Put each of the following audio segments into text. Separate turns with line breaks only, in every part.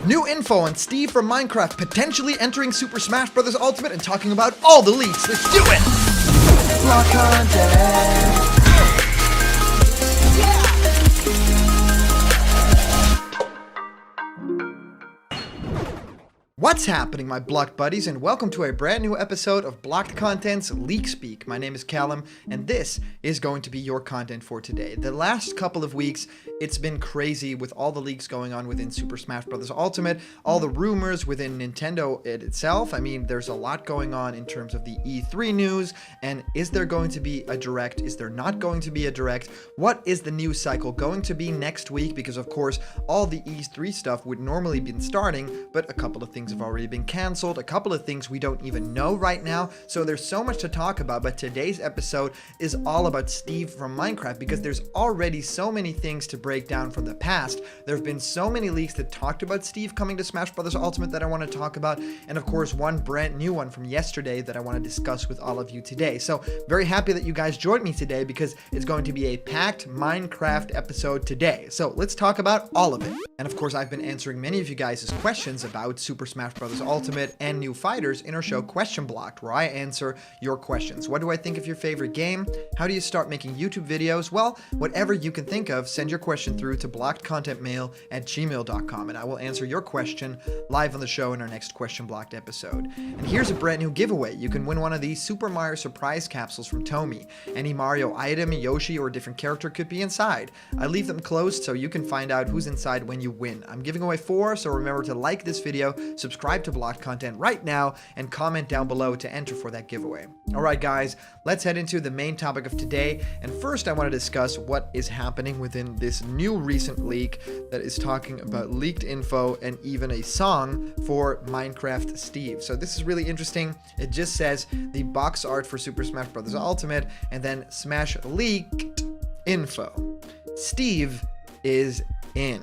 New info on Steve from Minecraft potentially entering Super Smash Bros. Ultimate and talking about all the leaks. Let's do it! Block content. What's happening, my blocked buddies, and welcome to a brand new episode of Blocked Content's Leak Speak. My name is Callum, and this is going to be your content for today. The last couple of weeks, it's been crazy with all the leaks going on within Super Smash Bros. Ultimate, all the rumors within Nintendo itself. I mean, there's a lot going on in terms of the E3 news, and is there going to be a Direct? Is there not going to be a Direct? What is the news cycle going to be next week? Because, of course, all the E3 stuff would normally be starting, but a couple of things have already been canceled, a couple of things we don't even know right now, so there's so much to talk about. But today's episode is all about Steve from Minecraft because there's already so many things to break down from the past. There have been so many leaks that talked about Steve coming to Smash Bros. Ultimate that I want to talk about, and of course one brand new one from yesterday that I want to discuss with all of you today. So very happy that you guys joined me today because it's going to be a packed Minecraft episode today. So let's talk about all of it. And of course I've been answering many of you guys' questions about Super Smash Bros. Ultimate and new fighters in our show Question Blocked, where I answer your questions. What do I think of your favorite game? How do you start making YouTube videos? Well, whatever you can think of, send your question through to blockedcontentmail@gmail.com and I will answer your question live on the show in our next Question Blocked episode. And here's a brand new giveaway. You can win one of these Super Mario surprise capsules from Tomy. Any Mario item, Yoshi, or a different character could be inside. I leave them closed so you can find out who's inside when you win. I'm giving away 4, so remember to like this video, subscribe to Blocked Content right now, and comment down below to enter for that giveaway. Alright guys, let's head into the main topic of today, and first I want to discuss what is happening within this new recent leak that is talking about leaked info and even a song for Minecraft Steve. So this is really interesting. It just says the box art for Super Smash Bros. Ultimate and then Smash leaked info. Steve is in.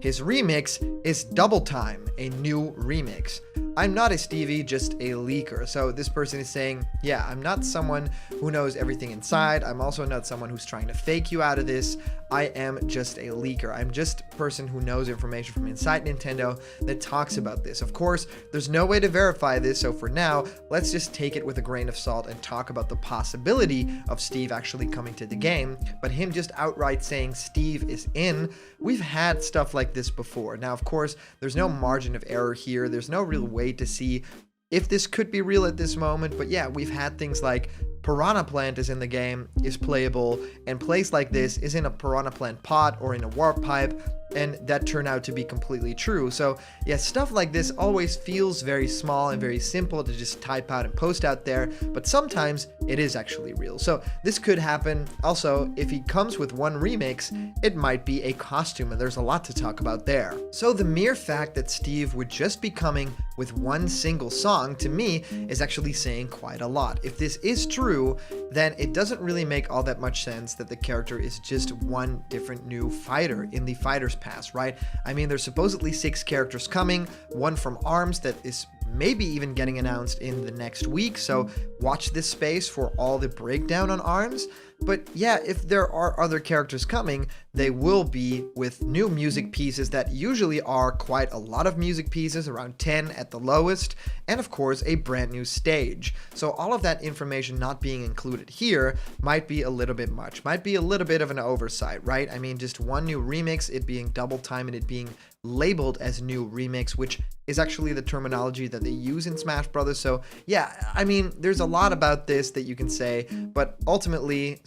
His remix is Double Time, a new remix. I'm not a Stevie, just a leaker. So this person is saying, yeah, I'm not someone who knows everything inside. I'm also not someone who's trying to fake you out of this. I am just a leaker. I'm just a person who knows information from inside Nintendo that talks about this. Of course, there's no way to verify this, so for now, let's just take it with a grain of salt and talk about the possibility of Steve actually coming to the game. But him just outright saying Steve is in, we've had stuff like this before. Now, of course, there's no margin of error here. There's no real way to see if this could be real at this moment, but yeah, we've had things like Piranha Plant is in the game, is playable, and plays like this is in a Piranha Plant pot or in a warp pipe, and that turned out to be completely true. So yeah, stuff like this always feels very small and very simple to just type out and post out there, but sometimes it is actually real. So this could happen. Also, if he comes with one remix, it might be a costume, and there's a lot to talk about there. So the mere fact that Steve would just be coming with one single song, to me, is actually saying quite a lot. If this is true, then it doesn't really make all that much sense that the character is just one different new fighter in the Fighters Pass, right? I mean, there's supposedly 6 characters coming, one from ARMS that is maybe even getting announced in the next week, so watch this space for all the breakdown on ARMS. But yeah, if there are other characters coming, they will be with new music pieces that usually are quite a lot of music pieces, around 10 at the lowest, and of course a brand new stage. So all of that information not being included here might be a little bit much, might be a little bit of an oversight, right? I mean, just one new remix, it being Double Time and it being labeled as new remix, which is actually the terminology that they use in Smash Brothers. So yeah, I mean, there's a lot about this that you can say, but ultimately,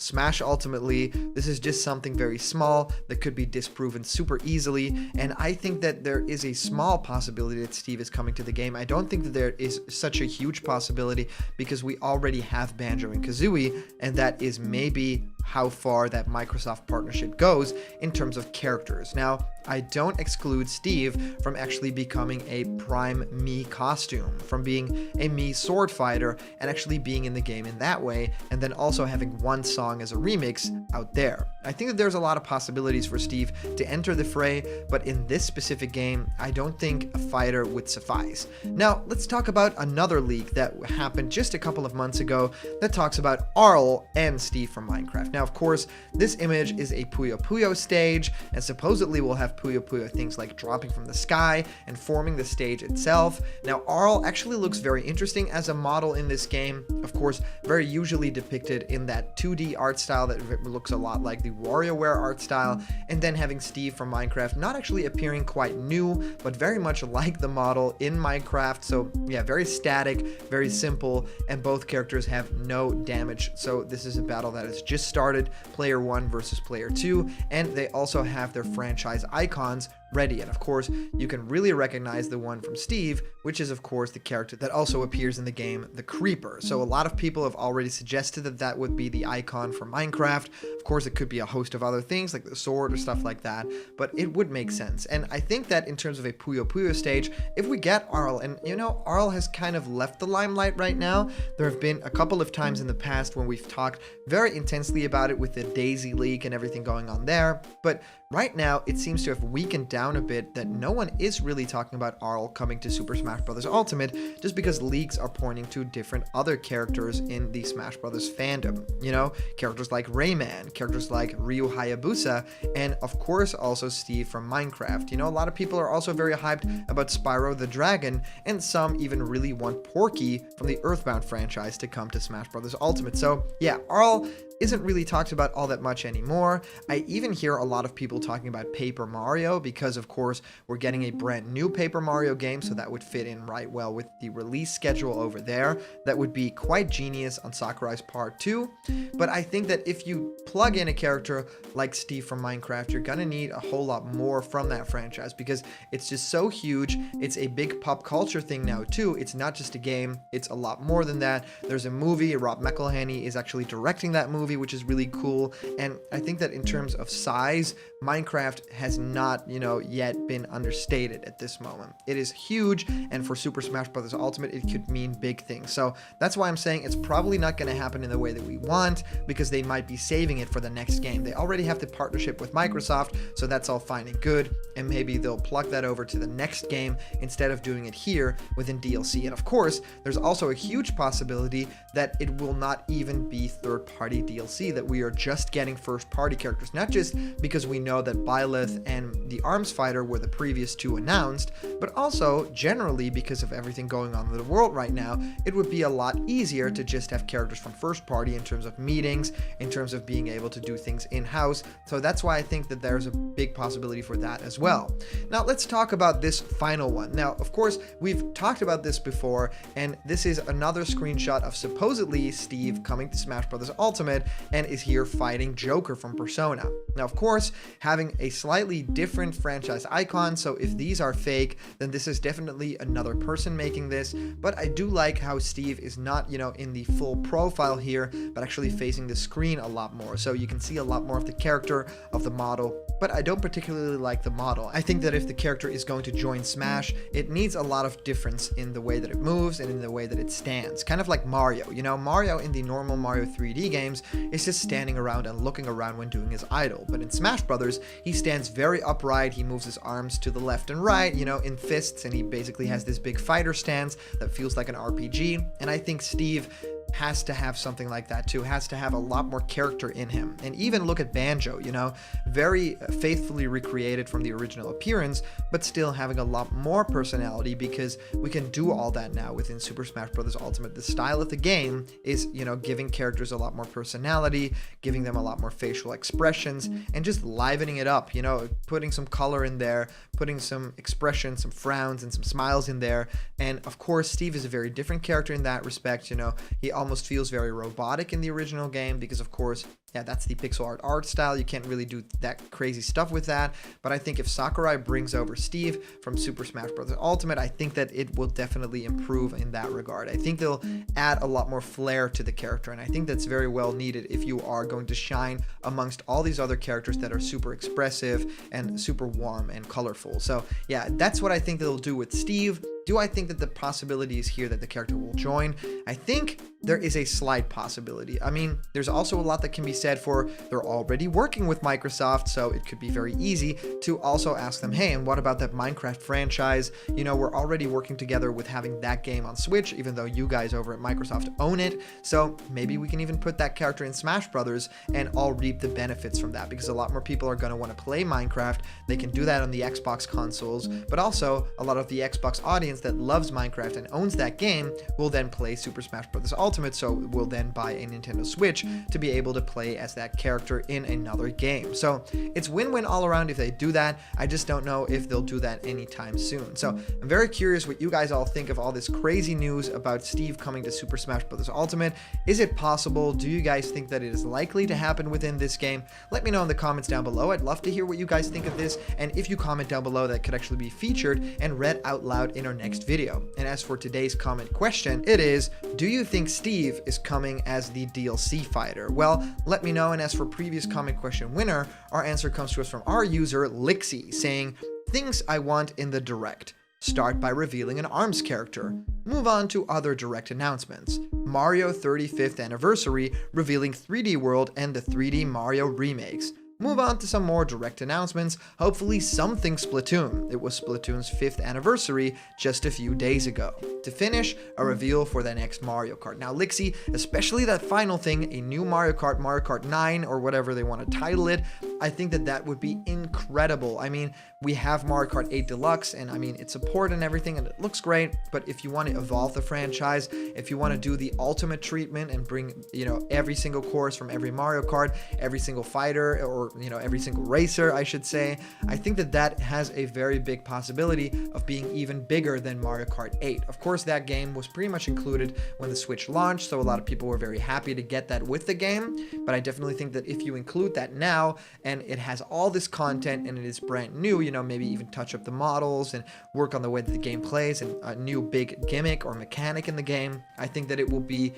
this is just something very small that could be disproven super easily, and I think that there is a small possibility that Steve is coming to the game. I don't think that there is such a huge possibility because we already have Banjo and Kazooie, and that is maybe how far that Microsoft partnership goes in terms of characters. Now, I don't exclude Steve from actually becoming a Prime Mii costume, from being a Mii sword fighter and actually being in the game in that way, and then also having one song as a remix out there. I think that there's a lot of possibilities for Steve to enter the fray, but in this specific game, I don't think a fighter would suffice. Now, let's talk about another leak that happened just a couple of months ago that talks about Arl and Steve from Minecraft. Now, of course, this image is a Puyo Puyo stage, and supposedly we'll have have Puyo Puyo things like dropping from the sky and forming the stage itself. Now, Arl actually looks very interesting as a model in this game. Of course, very usually depicted in that 2D art style that looks a lot like the WarioWare art style, and then having Steve from Minecraft not actually appearing quite new, but very much like the model in Minecraft. So yeah, very static, very simple, and both characters have no damage. So this is a battle that has just started, player 1 versus player 2, and they also have their franchise icons ready. And of course, you can really recognize the one from Steve, which is of course the character that also appears in the game, the Creeper. So a lot of people have already suggested that that would be the icon for Minecraft. Of course, it could be a host of other things like the sword or stuff like that, but it would make sense. And I think that in terms of a Puyo Puyo stage, if we get Arl, and you know, Arl has kind of left the limelight right now. There have been a couple of times in the past when we've talked very intensely about it with the Daisy leak and everything going on there, but right now it seems to have weakened down a bit, that no one is really talking about Arl coming to Super Smash Bros. Ultimate, just because leaks are pointing to different other characters in the Smash Bros. Fandom. You know, characters like Rayman, characters like Ryu Hayabusa, and of course also Steve from Minecraft. You know, a lot of people are also very hyped about Spyro the Dragon, and some even really want Porky from the Earthbound franchise to come to Smash Bros. Ultimate. So yeah, Arl isn't really talked about all that much anymore. I even hear a lot of people talking about Paper Mario because, of course, we're getting a brand new Paper Mario game, so that would fit in right well with the release schedule over there. That would be quite genius on Sakurai's part too. But I think that if you plug in a character like Steve from Minecraft, you're gonna need a whole lot more from that franchise because it's just so huge. It's a big pop culture thing now too. It's not just a game, it's a lot more than that. There's a movie, Rob McElhenney is actually directing that movie, which is really cool. And I think that in terms of size, Minecraft has not, you know, yet been understated at this moment. It is huge, and for Super Smash Bros. Ultimate, it could mean big things. So that's why I'm saying it's probably not going to happen in the way that we want, because they might be saving it for the next game. They already have the partnership with Microsoft, so that's all fine and good, and maybe they'll plug that over to the next game instead of doing it here within DLC. And of course, there's also a huge possibility that it will not even be third-party DLC, that we are just getting first-party characters, not just because we know that Byleth and the Arms Fighter were the previous two announced, but also generally because of everything going on in the world right now, it would be a lot easier to just have characters from first party in terms of meetings, in terms of being able to do things in-house. So that's why I think that there's a big possibility for that as well. Now let's talk about this final one. Now, of course, we've talked about this before, and this is another screenshot of supposedly Steve coming to Smash Bros. Ultimate and is here fighting Joker from Persona. Now, of course, having a slightly different franchise icon, so if these are fake, then this is definitely another person making this, but I do like how Steve is not, you know, in the full profile here, but actually facing the screen a lot more, so you can see a lot more of the character of the model. But I don't particularly like the model. I think that if the character is going to join Smash, it needs a lot of difference in the way that it moves and in the way that it stands. Kind of like Mario. You know, Mario in the normal Mario 3D games is just standing around and looking around when doing his idle. But in Smash Brothers, he stands very upright, he moves his arms to the left and right, you know, in fists, and he basically has this big fighter stance that feels like an RPG. And I think Steve has to have something like that too, has to have a lot more character in him. And even look at Banjo, you know, very faithfully recreated from the original appearance, but still having a lot more personality, because we can do all that now within Super Smash Bros. Ultimate. The style of the game is, you know, giving characters a lot more personality, giving them a lot more facial expressions, and just livening it up, you know, putting some color in there, putting some expressions, some frowns, and some smiles in there. And of course, Steve is a very different character in that respect, you know, he almost feels very robotic in the original game because, of course, yeah, that's the pixel art style. You can't really do that crazy stuff with that. But I think if Sakurai brings over Steve from Super Smash Bros. Ultimate, I think that it will definitely improve in that regard. I think they'll add a lot more flair to the character, and I think that's very well needed if you are going to shine amongst all these other characters that are super expressive and super warm and colorful. So yeah, that's what I think they'll do with Steve. Do I think that the possibility is here that the character will join? I think there is a slight possibility. I mean, there's also a lot that can be said for they're already working with Microsoft, so it could be very easy to also ask them, hey, and what about that Minecraft franchise? You know, we're already working together with having that game on Switch, even though you guys over at Microsoft own it. So maybe we can even put that character in Smash Brothers and all reap the benefits from that, because a lot more people are going to want to play Minecraft. They can do that on the Xbox consoles, but also a lot of the Xbox audience that loves Minecraft and owns that game will then play Super Smash Bros. Ultimate, so will then buy a Nintendo Switch to be able to play as that character in another game. So it's win-win all around if they do that. I just don't know if they'll do that anytime soon. So I'm very curious what you guys all think of all this crazy news about Steve coming to Super Smash Bros. Ultimate. Is it possible? Do you guys think that it is likely to happen within this game? Let me know in the comments down below. I'd love to hear what you guys think of this, and if you comment down below, that could actually be featured and read out loud in our next video. And as for today's comment question, it is, do you think Steve is coming as the DLC fighter? Well, let me know. And as for previous comment question winner, our answer comes to us from our user Lixie, saying, things I want in the direct. Start by revealing an ARMS character. Move on to other direct announcements. Mario 35th anniversary, revealing 3D World and the 3D Mario remakes. Move on to some more direct announcements, hopefully something Splatoon. It was Splatoon's 5th anniversary just a few days ago. To finish, a reveal for the next Mario Kart. Now Lixie, especially that final thing, a new Mario Kart 9 or whatever they want to title it, I think that that would be incredible. I mean, we have Mario Kart 8 Deluxe, and I mean, it's support and everything, and it looks great, but if you want to evolve the franchise, if you want to do the ultimate treatment and bring, you know, every single course from every Mario Kart, every single fighter, or, you know, every single racer, I should say, I think that that has a very big possibility of being even bigger than Mario Kart 8. Of course, that game was pretty much included when the Switch launched, so a lot of people were very happy to get that with the game, but I definitely think that if you include that now, and it has all this content, and it is brand new, you know, maybe even touch up the models and work on the way that the game plays and a new big gimmick or mechanic in the game, I think that it will be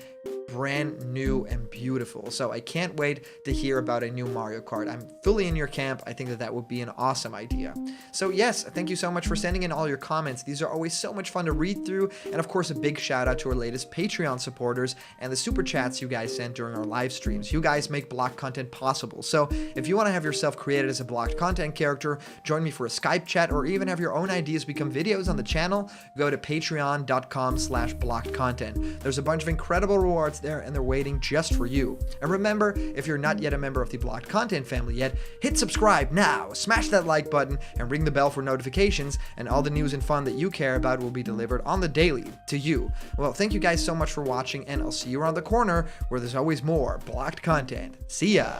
brand new and beautiful. So I can't wait to hear about a new Mario Kart. I'm fully in your camp. I think that that would be an awesome idea. So yes, thank you so much for sending in all your comments. These are always so much fun to read through. And of course, a big shout out to our latest Patreon supporters and the super chats you guys sent during our live streams. You guys make blocked content possible. So if you want to have yourself created as a blocked content character, join me for a Skype chat, or even have your own ideas become videos on the channel, go to patreon.com/blockedcontent. There's a bunch of incredible rewards there, and they're waiting just for you. And remember, if you're not yet a member of the Blocked Content family yet, hit subscribe now, smash that like button, and ring the bell for notifications, and all the news and fun that you care about will be delivered on the daily to you. Well, thank you guys so much for watching, and I'll see you around the corner where there's always more Blocked Content. See ya!